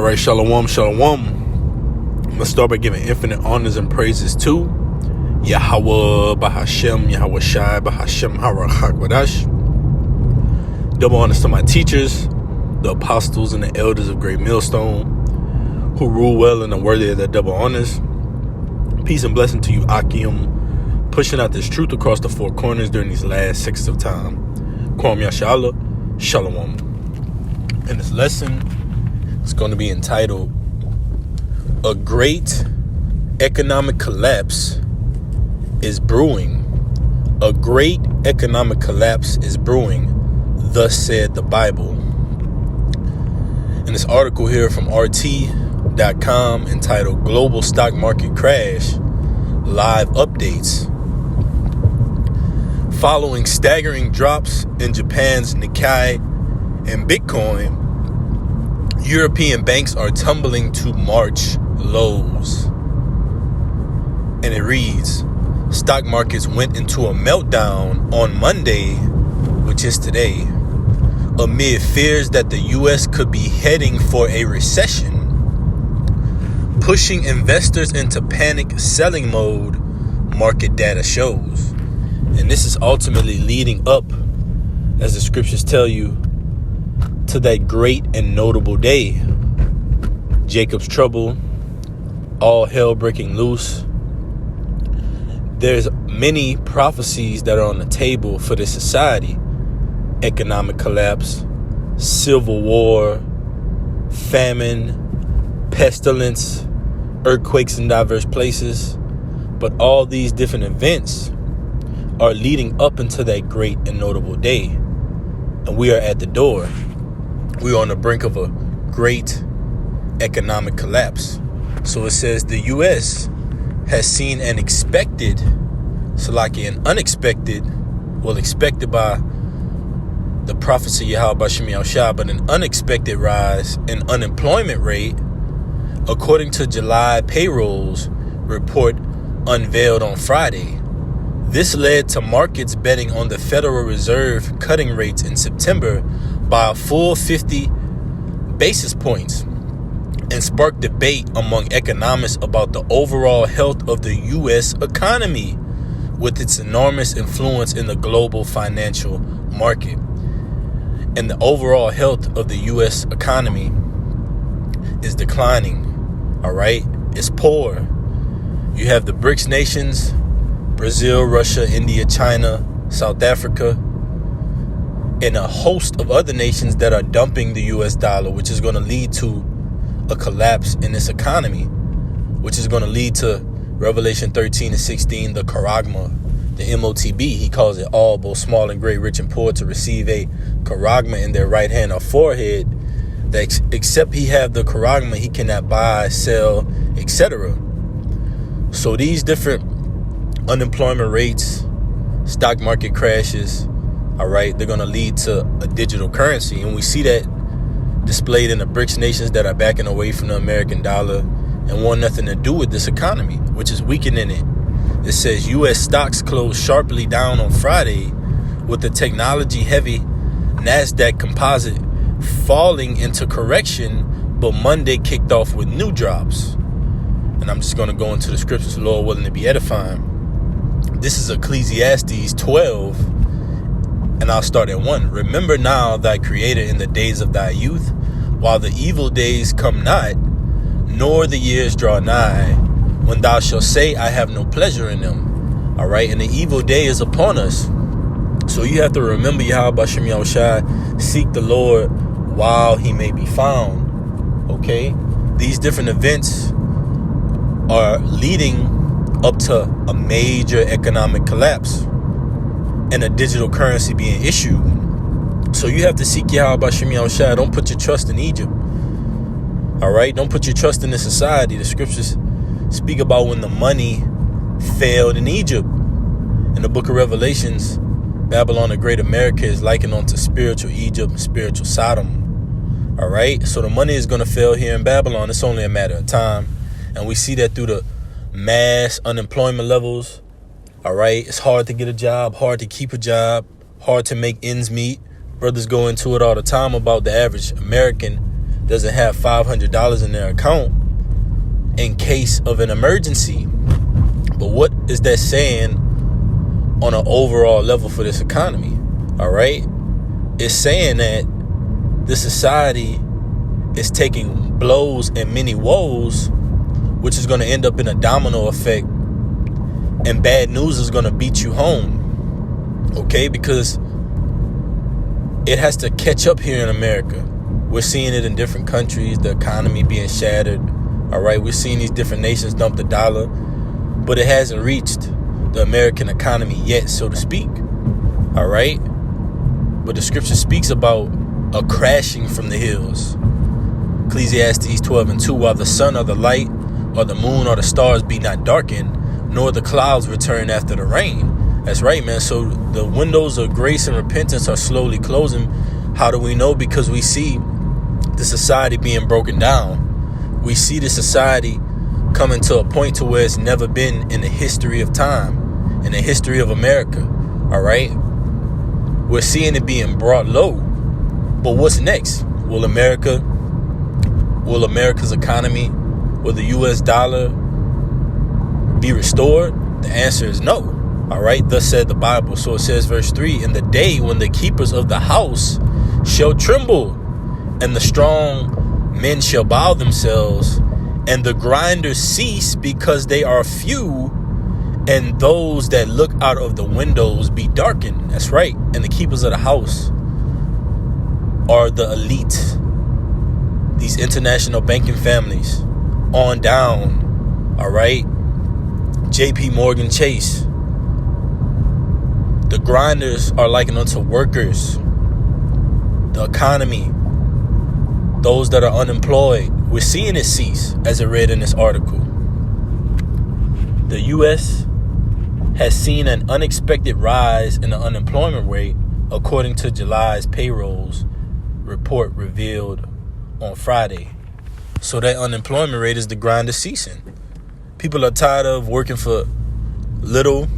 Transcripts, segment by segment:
right, shalom, shalom. I'm going to start by giving infinite honors and praises to Yahweh Bahashem, Yahweh Shai Bahashem Harachakwadash. Double honors to my teachers, the apostles and the elders of Great Millstone, who rule well and are worthy of their double honors. Peace and blessing to you, Akim, pushing out this truth across the four corners during these last sections of time. Kwam Yashala, shalom. And this lesson is going to be entitled, A Great Economic Collapse is Brewing. A great economic collapse is brewing, thus said the Bible. In this article here from RT.com entitled Global Stock Market Crash, Live Updates. Following staggering drops in Japan's Nikkei and Bitcoin, European banks are tumbling to March lows. And it reads, stock markets went into a meltdown on Monday, which is today, amid fears that the U.S. could be heading for a recession, pushing investors into panic selling mode, market data shows. And this is ultimately leading up, as the scriptures tell you, to that great and notable day. Jacob's trouble, all hell breaking loose. There's many prophecies that are on the table for this society. Economic collapse, civil war, famine, pestilence, earthquakes in diverse places. But all these different events are leading up into that great and notable day. And we are at the door. We are on the brink of a great economic collapse. So it says the U.S. has seen an expected, expected by the prophecy Yahweh Bashem Yahushua, but an unexpected rise in unemployment rate, according to July payrolls report unveiled on Friday. This led to markets betting on the Federal Reserve cutting rates in September by a full 50 basis points and sparked debate among economists about the overall health of the U.S. economy with its enormous influence in the global financial market. And the overall health of the U.S. economy is declining, all right? It's poor. You have the BRICS nations, Brazil, Russia, India, China, South Africa, and a host of other nations that are dumping the U.S. dollar, which is going to lead to a collapse in this economy, which is going to lead to Revelation 13 and 16, the charagma, the MOTB. He calls it all, both small and great, rich and poor, to receive a charagma in their right hand or forehead, that except he have the charagma, he cannot buy, sell, etc. So these different unemployment rates, stock market crashes, all right, they're going to lead to a digital currency. And we see that displayed in the BRICS nations that are backing away from the American dollar and want nothing to do with this economy, which is weakening it. It says U.S. stocks closed sharply down on Friday, with the technology-heavy NASDAQ composite falling into correction, but Monday kicked off with new drops. And I'm just going to go into the scriptures, Lord willing, to be edifying. This is Ecclesiastes 12, and I'll start at 1. Remember now thy Creator in the days of thy youth, while the evil days come not, nor the years draw nigh, when thou shalt say, I have no pleasure in them. All right, and the evil day is upon us. So you have to remember Yahweh Bashem Yahushua, seek the Lord while he may be found. Okay, these different events are leading up to a major economic collapse and a digital currency being issued. So you have to seek Yahweh Bashem Yahushua. Don't put your trust in Egypt. All right, don't put your trust in the society. The scriptures speak about when the money failed in Egypt. In the book of Revelations, Babylon the Great America is likened unto spiritual Egypt and spiritual Sodom. All right, so the money is going to fail here in Babylon. It's only a matter of time. And we see that through the mass unemployment levels. All right, it's hard to get a job, hard to keep a job, hard to make ends meet. Brothers go into it all the time about the average American doesn't have $500 in their account in case of an emergency. But what is that saying on an overall level for this economy? All right. It's saying that this society is taking blows and many woes, which is going to end up in a domino effect, and bad news is going to beat you home. Okay, because it has to catch up here in America. We're seeing it in different countries, the economy being shattered. All right, we're seeing these different nations dump the dollar, but it hasn't reached the American economy yet, so to speak. All right, but the scripture speaks about a crashing from the hills. Ecclesiastes 12:2, while the sun or the light or the moon or the stars be not darkened, nor the clouds return after the rain. That's right, man. So the windows of grace and repentance are slowly closing. How do we know? Because we see the society being broken down. We see the society coming to a point to where it's never been in the history of time, in the history of America. All right. We're seeing it being brought low. But what's next? Will America's economy, will the US dollar be restored? The answer is no. All right. Thus said the Bible. So it says, verse 3, in the day when the keepers of the house shall tremble, and the strong men shall bow themselves, and the grinders cease because they are few, and those that look out of the windows be darkened. That's right. And the keepers of the house are the elite, these international banking families on down. All right. JP Morgan Chase. The grinders are likened unto workers. The economy, those that are unemployed, we're seeing it cease, as I read in this article. The U.S. has seen an unexpected rise in the unemployment rate, according to July's payrolls report revealed on Friday. So that unemployment rate is the grinder ceasing. People are tired of working for little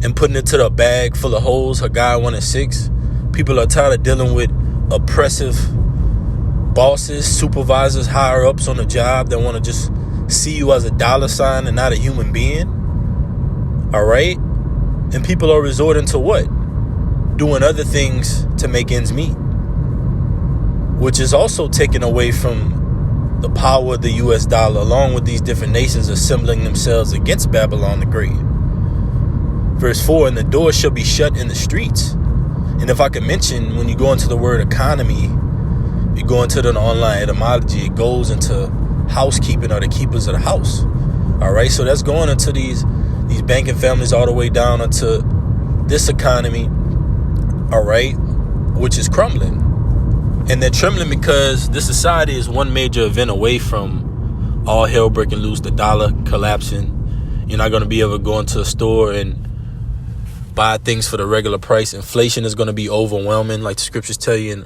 and putting it to the bag full of holes, her guy 1 and 6. People are tired of dealing with oppressive bosses, supervisors, higher ups on the job that want to just see you as a dollar sign and not a human being. All right. And people are resorting to what? Doing other things to make ends meet, which is also taken away from the power of the US dollar, along with these different nations assembling themselves against Babylon the Great. Verse 4, and the door shall be shut in the streets. And if I could mention, when you go into the word economy, you go into the online etymology, it goes into housekeeping, or the keepers of the house. All right, so that's going into these banking families all the way down into this economy, all right, which is crumbling. And they're trembling because this society is one major event away from all hell breaking loose, the dollar collapsing. You're not going to be able to go into a store and buy things for the regular price. Inflation is going to be overwhelming, like the scriptures tell you in,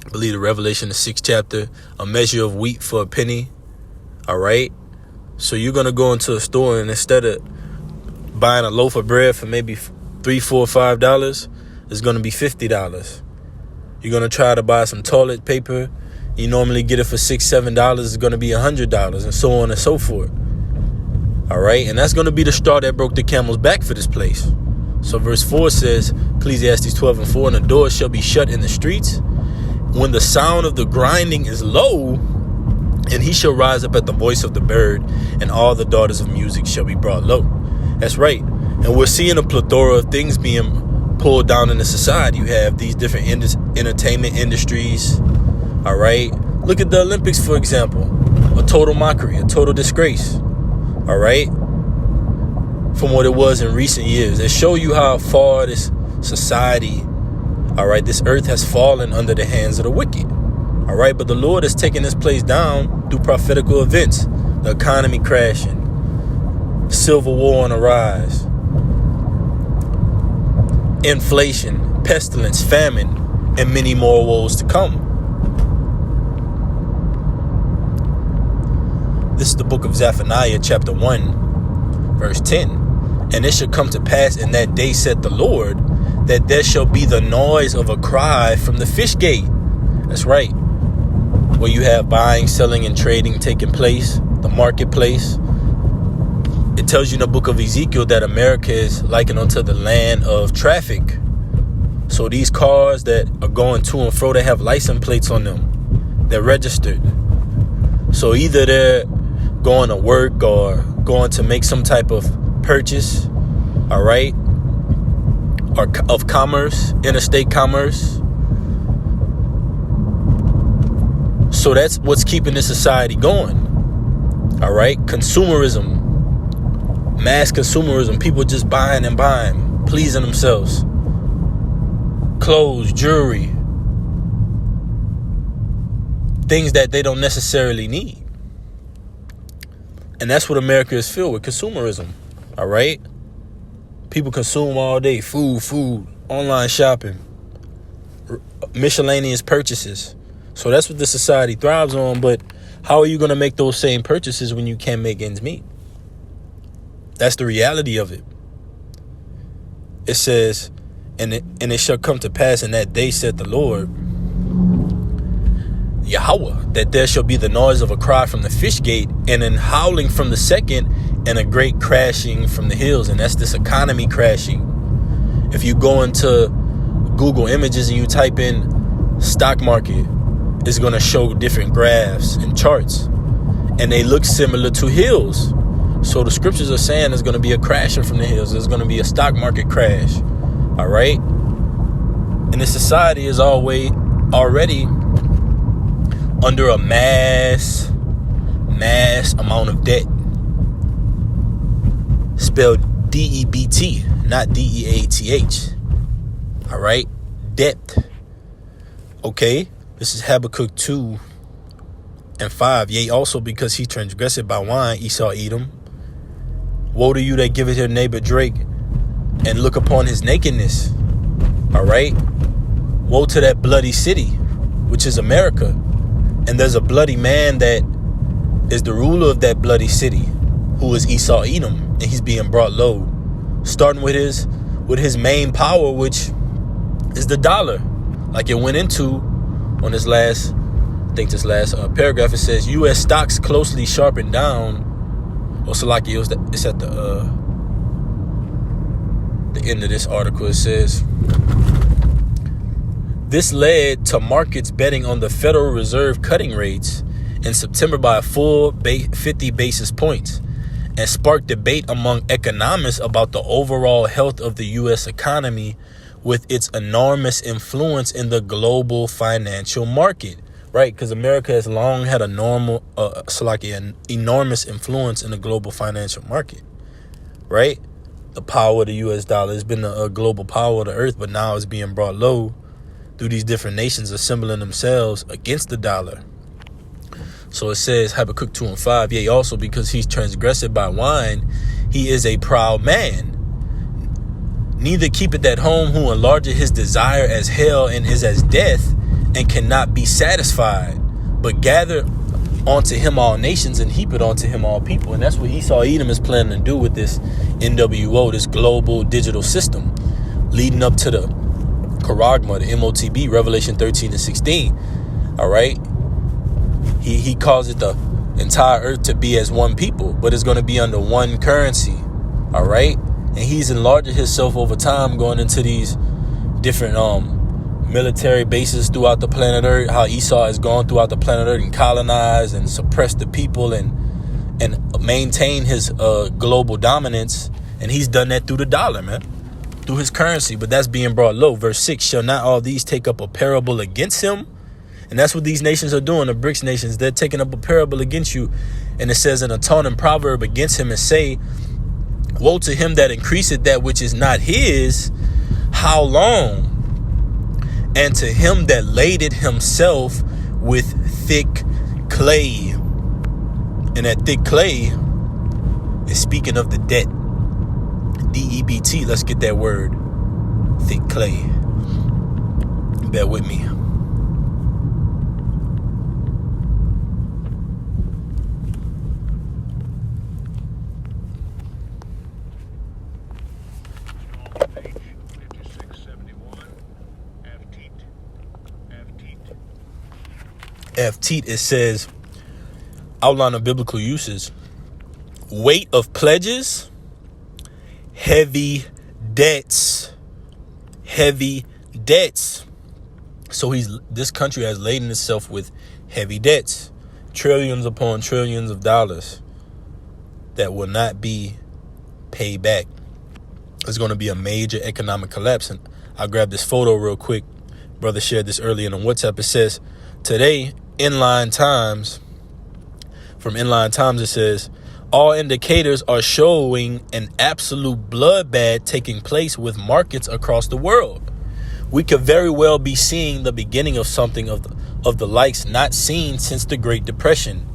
I believe, the Revelation, the 6th chapter, a measure of wheat for a penny. All right. So you're going to go into a store, and instead of buying a loaf of bread for maybe $3, $4, $5, it's going to be $50. You're going to try to buy some toilet paper. You normally get it for $6, $7. It's going to be $100, and so on and so forth. All right. And that's going to be the straw that broke the camel's back for this place. So verse 4 says, Ecclesiastes 12:4, and the door shall be shut in the streets when the sound of the grinding is low, and he shall rise up at the voice of the bird, and all the daughters of music shall be brought low. That's right. And we're seeing a plethora of things being pulled down in the society. You have these different entertainment industries. All right. Look at the Olympics, for example. A total mockery, a total disgrace. All right. From what it was in recent years. They show you how far this society, all right, this earth has fallen under the hands of the wicked. All right. But the Lord has taken this place down through prophetical events. The economy crashing. Civil war on the rise. Inflation, pestilence, famine, and many more woes to come. This is the book of Zephaniah, chapter 1, verse 10. And it shall come to pass in that day, said the Lord, that there shall be the noise of a cry from the fish gate. That's right. where you have buying, selling, and trading taking place, the marketplace. It tells you in the book of Ezekiel that America is likened unto the land of traffic. So these cars that are going to and fro, they have license plates on them. They're registered. So either they're going to work or going to make some type of purchase, all right, or of commerce, interstate commerce. So that's what's keeping this society going, all right? Consumerism, mass consumerism, people just buying and buying, pleasing themselves. Clothes, jewelry, things that they don't necessarily need. And that's what America is filled with, consumerism, all right? People consume all day, food, online shopping, miscellaneous purchases. So that's what this society thrives on. But how are you going to make those same purchases when you can't make ends meet? That's the reality of it. It says, and it shall come to pass in that day, said the Lord, Yahweh, that there shall be the noise of a cry from the fish gate, and an howling from the second, and a great crashing from the hills. And that's this economy crashing. If you go into Google Images and you type in stock market, it's going to show different graphs and charts, and they look similar to hills. So the scriptures are saying there's going to be a crashing from the hills. There's going to be a stock market crash. All right. And the society is already under a mass amount of debt. Spelled D-E-B-T, not D-E-A-T-H. All right. Debt. Okay. This is Habakkuk 2:5. Yea, also because he transgressed by wine, Esau Edom. Woe to you that giveth your neighbor drink, and look upon his nakedness. All right. Woe to that bloody city, which is America. And there's a bloody man that is the ruler of that bloody city, who is Esau Edom, and he's being brought low, starting with his main power, which is the dollar. Like it went into on this last paragraph. It says U.S. stocks closely sharpened down. Also, like it's at the end of this article. It says this led to markets betting on the Federal Reserve cutting rates in September by a full 50 basis points, and sparked debate among economists about the overall health of the U.S. economy with its enormous influence in the global financial market, right? Because America has long had an enormous influence in the global financial market, right? The power of the U.S. dollar has been a global power of the earth, but now it's being brought low through these different nations assembling themselves against the dollar. So it says, Habakkuk 2:5, yea, also because he's transgressed by wine, he is a proud man. Neither keepeth at home who enlargeth his desire as hell and is as death, and cannot be satisfied, but gather onto him all nations and heap it onto him all people. And that's what Esau Edom is planning to do with this NWO, this global digital system, leading up to the Charagma, the MOTB, Revelation 13-16. All right. He calls it the entire earth to be as one people, but it's going to be under one currency. All right. And he's enlarging himself over time, going into these different military bases throughout the planet Earth. How Esau has gone throughout the planet Earth and colonized and suppressed the people and maintain his global dominance. And he's done that through the dollar, man, through his currency. But that's being brought low. Verse 6, shall not all these take up a parable against him? And that's what these nations are doing, the BRICS nations. They're taking up a parable against you. And it says in a taunting proverb against him and say, woe to him that increaseth that which is not his, how long? And to him that laded himself with thick clay. And that thick clay is speaking of the debt. D-E-B-T, let's get that word. Thick clay. Bear with me. FT, it says, outline of biblical uses, weight of pledges, heavy debts. So this country has laden itself with heavy debts, trillions upon trillions of dollars that will not be paid back. It's going to be a major economic collapse. And I'll grab this photo real quick. Brother shared this earlier on WhatsApp. It says, today, from Inline Times, it says, all indicators are showing an absolute bloodbath taking place with markets across the world. We could very well be seeing the beginning of something of the likes not seen since the Great Depression.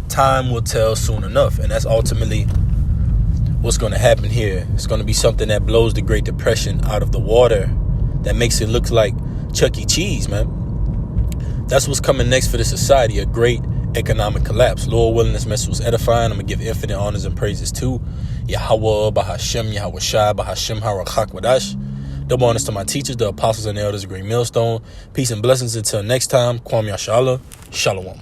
Time will tell soon enough. And that's ultimately what's going to happen here. It's going to be something that blows the Great Depression out of the water, that makes it look like Chuck E. Cheese, man. That's what's coming next for the society, a great economic collapse. Lord willing, this message was edifying. I'm going to give infinite honors and praises to Yahweh, Bahashem, Yahweh Shai, Bahashem, Harakak Wadash. Double honors to my teachers, the apostles and elders of Great Millstone. Peace and blessings until next time. Kwam Yashala. Shalom.